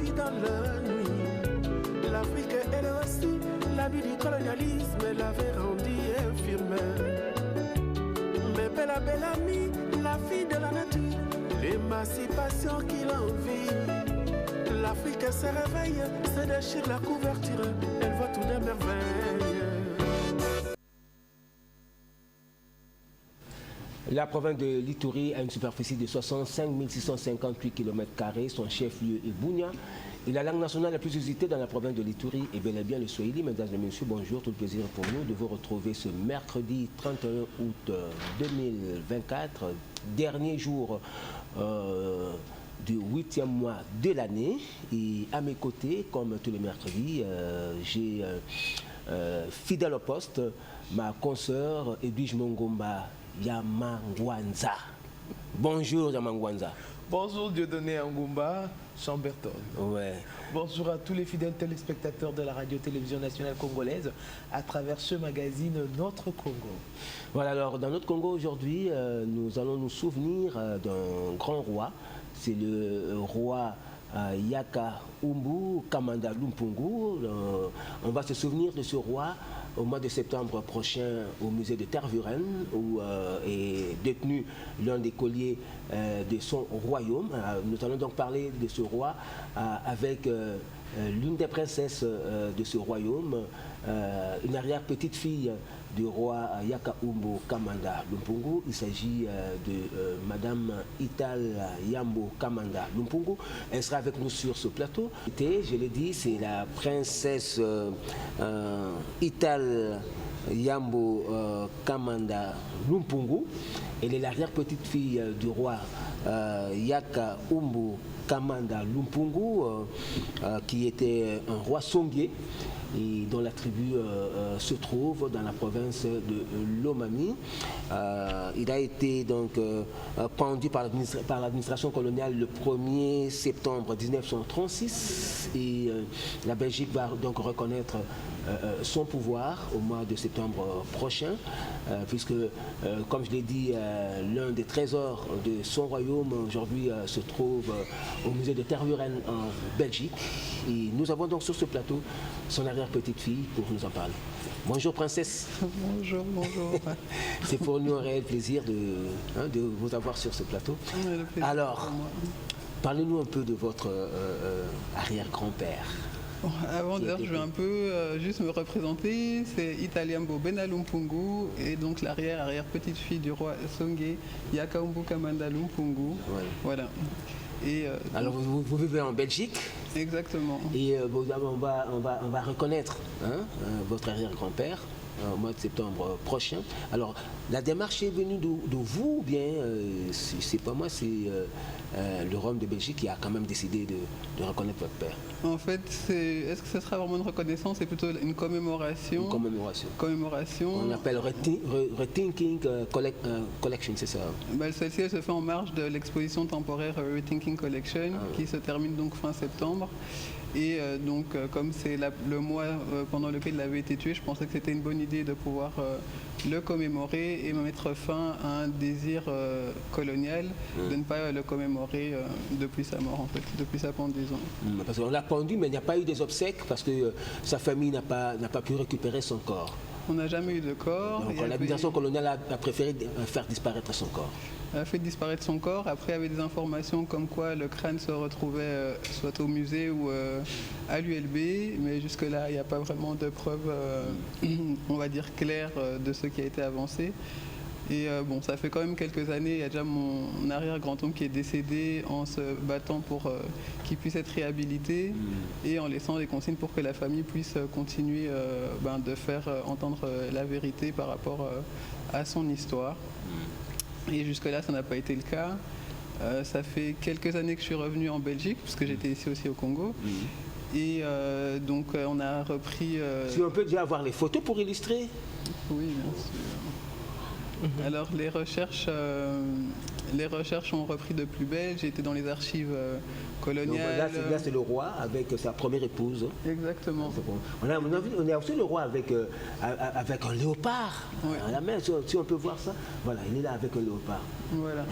aussi dans la nuit. L'Afrique, elle aussi, l'habit du colonialisme l'avait rendu infirme. Mais belle amie, la fille de la nature, l'émancipation qui l'envie. L'Afrique se réveille, se déchire la couverture, elle voit tout de merveilles. La province de l'Ituri a une superficie de 65 658 km². Son chef-lieu est Bunia. Et la langue nationale la plus usitée dans la province de l'Ituri est bel et bien le Swahili. Mesdames et messieurs, bonjour. Tout le plaisir pour nous de vous retrouver ce mercredi 31 août 2024, dernier jour du 8e mois de l'année. Et à mes côtés, comme tous les mercredis, j'ai fidèle au poste, ma consoeur Edwige Mongomba Yamangwanza. Bonjour Yamangwanza. Bonjour Dieudonné Ngumba, Chamberton. Ouais. Bonjour à tous les fidèles téléspectateurs de la radio-télévision nationale congolaise à travers ce magazine Notre Congo. Voilà, alors dans notre Congo aujourd'hui, nous allons nous souvenir d'un grand roi. C'est le roi Yaka Umbu Kamanda Lumpungu. On va se souvenir de ce roi au mois de septembre prochain au musée de Tervuren, où est détenu l'un des colliers de son royaume. Nous allons donc parler de ce roi avec l'une des princesses de ce royaume, une arrière-petite-fille du roi Yaka Umbu Kamanda Lumpungu. Il s'agit de Madame Ital Yambo Kamanda Lumpungu. Elle sera avec nous sur ce plateau. Je l'ai dit, c'est la princesse Ital Yambo Kamanda Lumpungu. Elle est l'arrière-petite-fille du roi Yaka Umbu Kamanda Lumpungu, qui était un roi Songhé, et dont la tribu se trouve dans la province de Lomami. Il a été donc pendu par l'administration coloniale le 1er septembre 1936 et la Belgique va donc reconnaître son pouvoir au mois de septembre prochain, puisque, comme je l'ai dit, l'un des trésors de son royaume aujourd'hui se trouve au musée de Tervuren en Belgique. Et nous avons donc sur ce plateau son arrière-petite-fille pour nous en parler. Bonjour princesse. Bonjour, bonjour. C'est pour nous un réel plaisir de vous avoir sur ce plateau. Alors, parlez-nous un peu de votre arrière-grand-père. Bon, avant d'ailleurs, je vais un peu juste me représenter. C'est Italiambo Benalumpungu et donc l'arrière-petite-fille du roi Songhé, Yaka Umbu Kamanda Lumpungu. Ouais. Voilà. Et, alors vous vivez en Belgique. Exactement. Et on va reconnaître votre arrière-grand-père au mois de septembre prochain. Alors la démarche est venue de vous ou bien c'est pas moi, c'est le Rome de Belgique qui a quand même décidé de reconnaître votre père? En fait, est-ce que ce sera vraiment une reconnaissance? C'est plutôt une commémoration. Une commémoration. Commémoration. On appelle Rethinking Collection, c'est ça? Celle-ci, elle se fait en marge de l'exposition temporaire Rethinking Collection qui se termine donc fin septembre. Et donc, comme c'est le mois pendant lequel il avait été tué, je pensais que c'était une bonne idée de pouvoir le commémorer et mettre fin à un désir colonial de ne pas le commémorer depuis sa mort, en fait, depuis sa pendaison. Parce qu'on l'a pendu, mais il n'y a pas eu des obsèques parce que sa famille n'a pas pu récupérer son corps. On n'a jamais eu de corps. Donc l'administration coloniale a préféré faire disparaître son corps. Elle a fait disparaître son corps. Après, il y avait des informations comme quoi le crâne se retrouvait soit au musée ou à l'ULB. Mais jusque-là, il n'y a pas vraiment de preuves, on va dire, claires de ce qui a été avancé. Et bon, ça fait quand même quelques années, il y a déjà mon arrière-grand-oncle qui est décédé en se battant pour qu'il puisse être réhabilité et en laissant des consignes pour que la famille puisse continuer de faire entendre la vérité par rapport à son histoire. Et jusque-là, ça n'a pas été le cas. Ça fait quelques années que je suis revenu en Belgique, parce que j'étais ici aussi au Congo. Et donc, on a repris... Si on peut déjà avoir les photos pour illustrer? Oui, bien sûr. Alors les recherches les recherches ont repris de plus belle. J'ai été dans les archives coloniales. Donc, là, c'est le roi avec sa première épouse. Exactement. On a aussi le roi avec un léopard à la main, si on peut voir ça. Voilà, il est là avec un léopard. Voilà.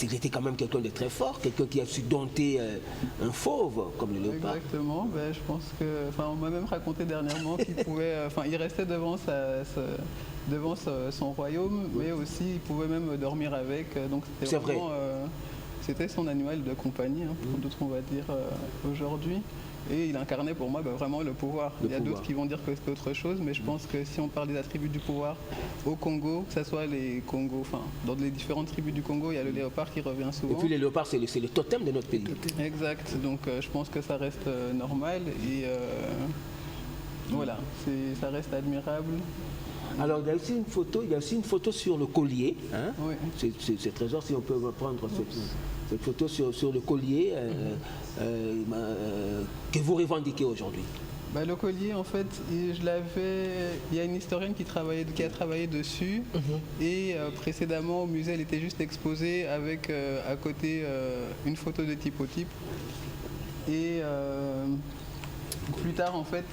Il était quand même quelqu'un de très fort, quelqu'un qui a su dompter un fauve comme le léopard. Exactement. Ben, je pense que, on m'a même raconté dernièrement qu'il pouvait, il restait devant son royaume, mais aussi il pouvait même dormir avec. Donc c'était vraiment, c'était son animal de compagnie, pour d'autres on va dire aujourd'hui. Et il incarnait pour moi vraiment le pouvoir. Il y a d'autres qui vont dire que c'est autre chose, mais je pense que si on parle des attributs du pouvoir au Congo, que ce soit les Congos, dans les différentes tribus du Congo, il y a le léopard qui revient souvent. Et puis le léopard, c'est le totem de notre pays. Exact, donc je pense que ça reste normal et voilà, ça reste admirable. Alors il y a aussi une photo sur le collier. Hein? Oui. C'est Trésor, si on peut prendre cette photo sur le collier que vous revendiquez aujourd'hui. Le collier, en fait, il y a une historienne qui a travaillé dessus et précédemment au musée, elle était juste exposée avec à côté une photo de typotype. Et plus tard, en fait,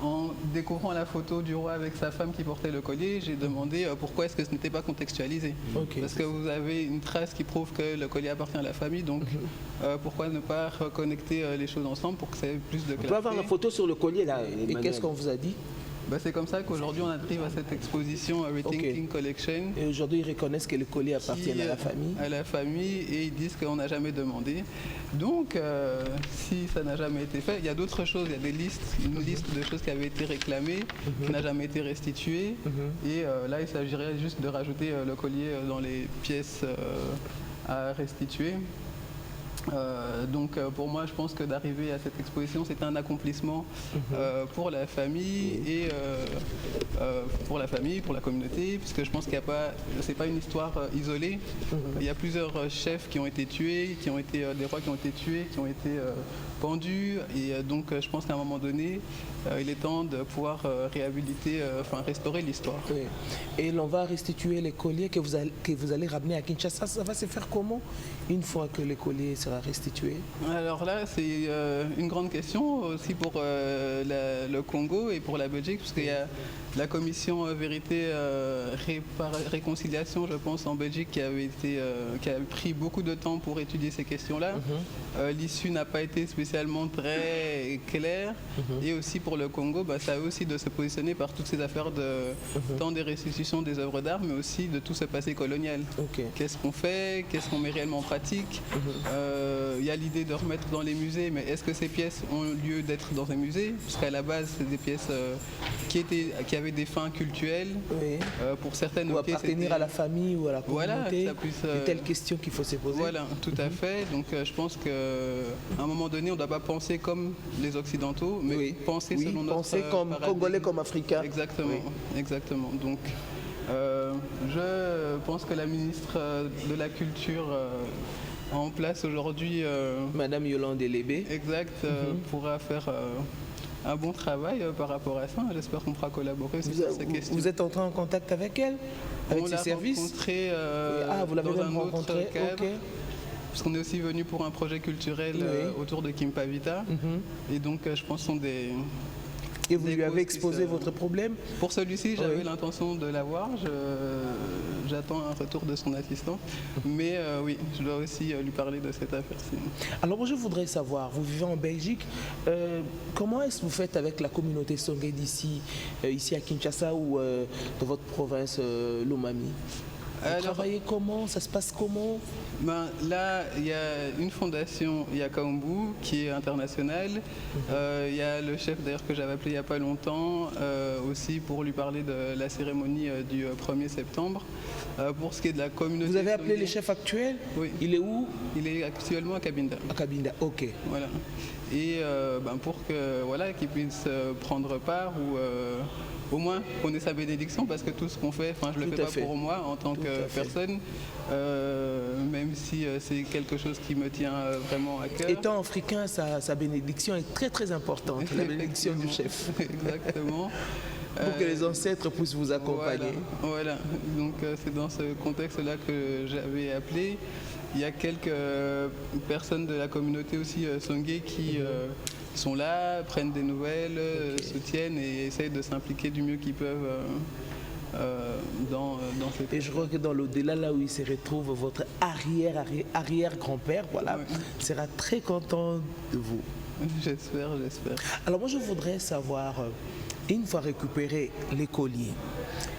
en découvrant la photo du roi avec sa femme qui portait le collier, j'ai demandé pourquoi est-ce que ce n'était pas contextualisé. Parce que vous avez une trace qui prouve que le collier appartient à la famille, donc pourquoi ne pas reconnecter les choses ensemble pour que ça ait plus de clarté. On peut avoir la photo sur le collier là. Et qu'est-ce qu'on vous a dit? C'est comme ça qu'aujourd'hui on arrive à cette exposition Rethinking Collection. Et aujourd'hui ils reconnaissent que le collier appartient à la famille. À la famille, et ils disent qu'on n'a jamais demandé. Donc si ça n'a jamais été fait, il y a d'autres choses, il y a une liste de choses qui avaient été réclamées, qui n'a jamais été restituée. Et là il s'agirait juste de rajouter le collier dans les pièces à restituer. Donc pour moi je pense que d'arriver à cette exposition c'est un accomplissement pour la famille et pour la communauté, puisque je pense qu'il n'y a pas, c'est pas une histoire isolée. Il y a plusieurs chefs qui ont été tués, des rois qui ont été tués, qui ont été pendus, et donc je pense qu'à un moment donné il est temps de pouvoir restaurer l'histoire. Oui. Et l'on va restituer les colliers que vous allez ramener à Kinshasa. Ça va se faire comment une fois que les colliers sera restitué? Alors là, c'est une grande question aussi pour le Congo et pour la Belgique, parce qu'il y a la commission Vérité Réconciliation, je pense, en Belgique, qui a pris beaucoup de temps pour étudier ces questions-là. L'issue n'a pas été spécialement très claire. Et aussi pour le Congo, ça a aussi de se positionner par toutes ces affaires tant des restitutions des œuvres d'art, mais aussi de tout ce passé colonial. Qu'est-ce qu'on fait? Qu'est-ce qu'on met réellement en pratique? Il y a l'idée de remettre dans les musées, mais est-ce que ces pièces ont lieu d'être dans un musée? Puisqu'à la base, c'est des pièces qui avaient des fins cultuelles. Pour certaines, ou appartenir à la famille ou à la communauté. Voilà, telle question qu'il faut se poser. Voilà, tout à fait. Donc je pense qu'à un moment donné, on ne doit pas penser comme les Occidentaux, mais penser selon notre comme paradigme. Congolais, comme Africains. Exactement, exactement. Donc je pense que la ministre de la Culture en place aujourd'hui, Madame Yolande Elébé, pourra faire un bon travail par rapport à ça. J'espère qu'on pourra collaborer sur ces questions. Vous êtes entré en contact avec elle? Avec ses services? Rencontré vous l'avez dans même un rencontré autre cadre, parce qu'on est aussi venu pour un projet culturel autour de Kimpavita. Et donc je pense que ce sont des... Et vous lui avez exposé votre problème? Pour celui-ci, j'avais l'intention de l'avoir. J'attends un retour de son assistant. Mais oui, je dois aussi lui parler de cette affaire-ci. Alors moi, je voudrais savoir, vous vivez en Belgique, comment est-ce que vous faites avec la communauté Songé d'ici, ici à Kinshasa ou dans votre province Lomami? Vous travaillez comment? Ça se passe comment? Là, il y a une fondation Yakaombu qui est internationale. Il y a le chef d'ailleurs que j'avais appelé il n'y a pas longtemps aussi pour lui parler de la cérémonie du 1er septembre. Pour ce qui est de la communauté... Vous avez appelé le chef actuel? Oui. Il est où? Il est actuellement à Cabinda. À Cabinda, ok. Voilà. Et pour qu'il puisse prendre part ou au moins qu'on ait sa bénédiction, parce que tout ce qu'on fait, je ne le fais pas pour moi en tant que personne, même si c'est quelque chose qui me tient vraiment à cœur. Étant africain, sa bénédiction est très très importante, la bénédiction du chef. Exactement. Pour que les ancêtres puissent vous accompagner. Voilà. Donc c'est dans ce contexte-là que j'avais appelé. Il y a quelques personnes de la communauté aussi Songé qui sont là, prennent des nouvelles, soutiennent et essayent de s'impliquer du mieux qu'ils peuvent dans cette... Et je crois que dans l'au-delà, là où il se retrouve, votre arrière-grand-père, voilà, sera très content de vous. J'espère. Alors moi, je voudrais savoir, une fois récupéré les colliers,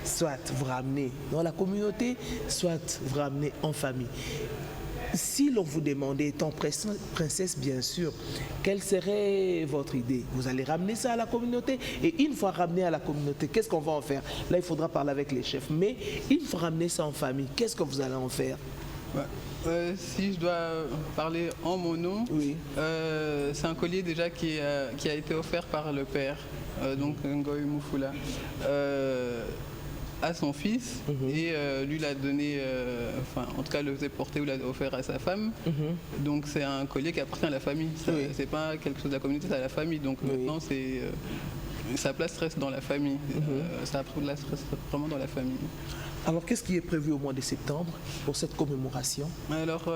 soit vous ramenez dans la communauté, soit vous ramenez en famille. Si l'on vous demandait, étant princesse bien sûr, quelle serait votre idée? Vous allez ramener ça à la communauté et une fois ramené à la communauté, qu'est-ce qu'on va en faire? Là, il faudra parler avec les chefs. Mais une fois ramené ça en famille, qu'est-ce que vous allez en faire? Si je dois parler en mon nom, oui. C'est un collier déjà qui a été offert par le père, donc Ngoy Moufoula. À son fils et lui l'a donné, en tout cas le faisait porter ou l'a offert à sa femme. Donc c'est un collier qui appartient à la famille. C'est pas quelque chose de la communauté, c'est à la famille. Donc maintenant c'est sa place reste dans la famille. Sa place reste vraiment dans la famille. Alors qu'est-ce qui est prévu au mois de septembre pour cette commémoration? Alors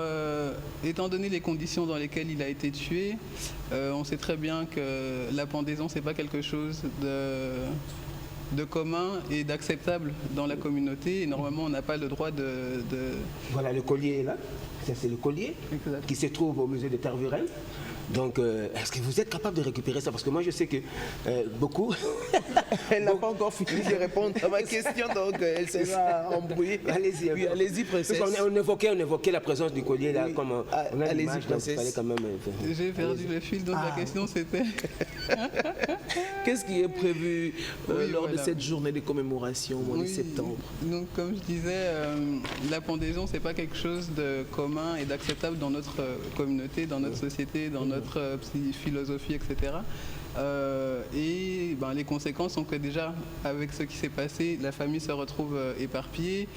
étant donné les conditions dans lesquelles il a été tué, on sait très bien que la pendaison c'est pas quelque chose de commun et d'acceptable dans la communauté. Et normalement, on n'a pas le droit de... Voilà, le collier est là. Ça, c'est le collier qui se trouve au musée de Tervuren. Donc, est-ce que vous êtes capable de récupérer ça? Parce que moi, je sais que beaucoup... Elle n'a pas encore fini de répondre à ma question, donc elle sera embrouillée. Allez-y. Oui, allez-y, princesse. Parce qu'on évoquait la présence du collier, là, comme on a allez-y, l'image, princesse. il fallait quand même... J'ai perdu le fil, donc la question, c'était... Qu'est-ce qui est prévu lors de cette journée de commémoration au mois de septembre? Donc, comme je disais, la pendaison, c'est pas quelque chose de commun et d'acceptable dans notre communauté, dans notre société, dans notre philosophie, etc. Et les conséquences sont que déjà, avec ce qui s'est passé, la famille se retrouve éparpillée,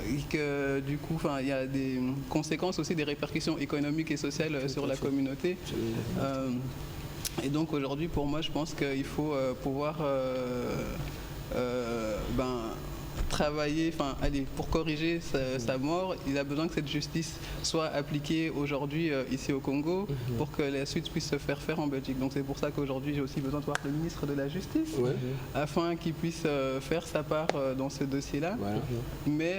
et que du coup, il y a des conséquences aussi, des répercussions économiques et sociales sur la communauté. Et donc aujourd'hui, pour moi, je pense qu'il faut pouvoir travailler, pour corriger sa mort. Il a besoin que cette justice soit appliquée aujourd'hui ici au Congo pour que la suite puisse se faire en Belgique. Donc c'est pour ça qu'aujourd'hui j'ai aussi besoin de voir le ministre de la Justice afin qu'il puisse faire sa part dans ce dossier-là. Mais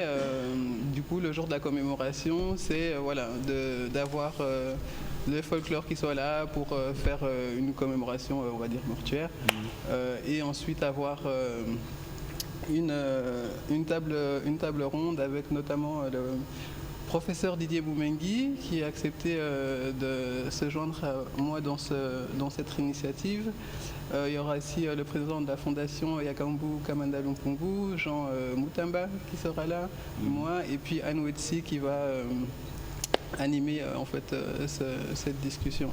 du coup, le jour de la commémoration, c'est d'avoir le folklore qui soit là pour faire une commémoration, on va dire, mortuaire, et ensuite avoir une table ronde avec notamment le professeur Didier Boumengui qui a accepté de se joindre à moi dans cette initiative. Il y aura aussi le président de la fondation Yakambu Kamanda Lumpungu, Jean Moutamba qui sera là, moi, et puis Anne Wetsi qui va animer cette discussion.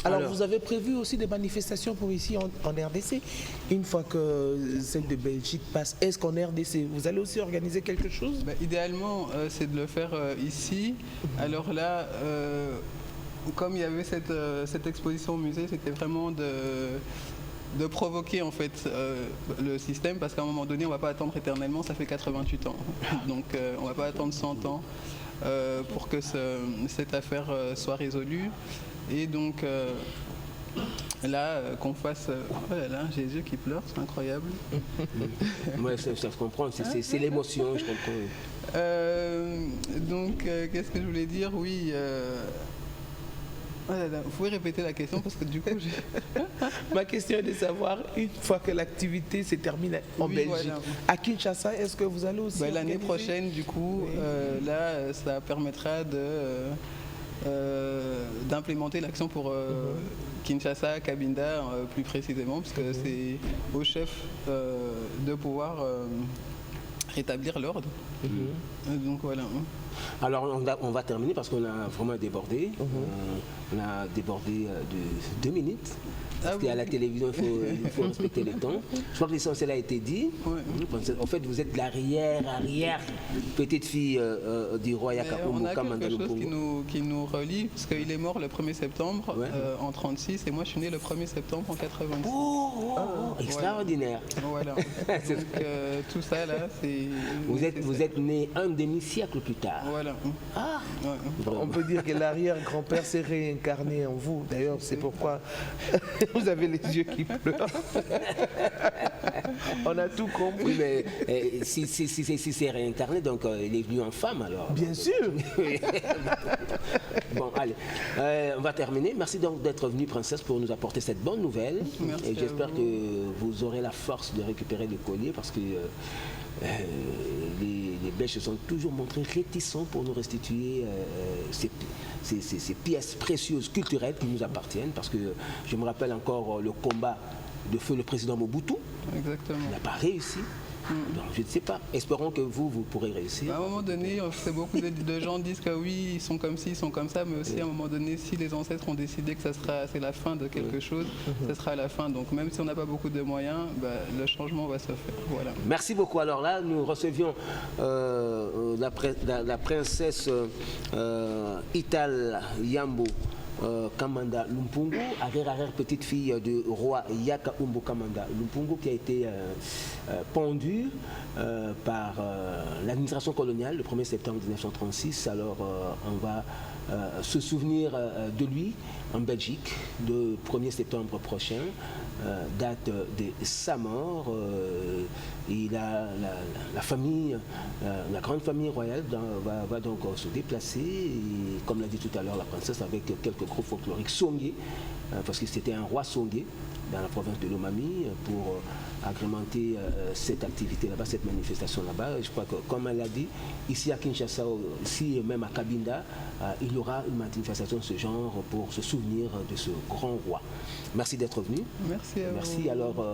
Alors, vous avez prévu aussi des manifestations pour ici en RDC. Une fois que celle de Belgique passe, est-ce qu'en RDC, vous allez aussi organiser quelque chose? Idéalement, c'est de le faire ici. Alors là, comme il y avait cette exposition au musée, c'était vraiment de provoquer en fait le système, parce qu'à un moment donné, on ne va pas attendre éternellement, ça fait 88 ans. Donc on ne va pas attendre 100 ans pour que cette affaire soit résolue. Et donc là, qu'on fasse... oh là là, j'ai les yeux qui pleurent, c'est incroyable. Moi, ça se comprend, c'est l'émotion, je comprends. Donc, qu'est-ce que je voulais dire? Oui... oh là là, vous pouvez répéter la question parce que du coup... Ma question est de savoir, une fois que l'activité se termine en Belgique, à Kinshasa, est-ce que vous allez aussi l'année prochaine, du coup, là, ça permettra d'implémenter l'action pour Kinshasa, Cabinda plus précisément, parce que c'est au chef de pouvoir rétablir l'ordre. Donc voilà. Alors on va terminer parce qu'on a vraiment débordé. On a débordé de 2 minutes. Parce qu'à la télévision, il faut respecter le temps. Je crois que l'essentiel a été dit. Ouais. En fait, vous êtes l'arrière petite fille du roi Yaka Umbu Kamanda On a quelque chose Lumpungu. qui nous relie, parce qu'il est mort le 1er septembre en 36 et moi je suis né le 1er septembre en 86. Extraordinaire. Voilà. Donc tout ça là, c'est... Vous êtes né un demi-siècle plus tard. Voilà. Ah, Ouais. On peut dire que l'arrière-grand-père s'est réincarné en vous. D'ailleurs, c'est pourquoi vous avez les yeux qui pleurent. On a tout compris. oui, mais si c'est réincarné, donc il est venu en femme alors. Bien sûr. Bon, allez, on va terminer. Merci donc d'être venue, princesse, pour nous apporter cette bonne nouvelle. Merci et j'espère à vous. que vous aurez la force de récupérer le collier parce que les Belges se sont toujours montrés réticents pour nous restituer ces pièces précieuses culturelles qui nous appartiennent. Parce que je me rappelle encore le combat de feu le président Mobutu. Exactement. Il n'a pas réussi. Donc, je ne sais pas. Espérons que vous pourrez réussir. À un moment donné, beaucoup de gens disent que oui, ils sont comme ci, ils sont comme ça, mais aussi à un moment donné, si les ancêtres ont décidé que c'est la fin de quelque chose, ce sera la fin. Donc même si on n'a pas beaucoup de moyens, le changement va se faire. Voilà. Merci beaucoup. Alors là, nous recevions la princesse Ital Yambo Kamanda Lumpungu, arrière petite fille du roi Yaka Umbu Kamanda Lumpungu, qui a été pendue par l'administration coloniale le 1er septembre 1936. Alors on va se souvenir de lui en Belgique le 1er septembre prochain, date de sa mort. La famille, la grande famille royale va donc se déplacer, et, comme l'a dit tout à l'heure la princesse, avec quelques groupes folkloriques Songé, parce que c'était un roi Songé dans la province de Lomami, pour agrémenter cette activité là-bas, cette manifestation là-bas. Je crois que, comme elle l'a dit, ici à Kinshasa, ici même à Kabinda, il y aura une manifestation de ce genre pour se souvenir de ce grand roi. Merci d'être venu. Merci à vous. Merci. Alors,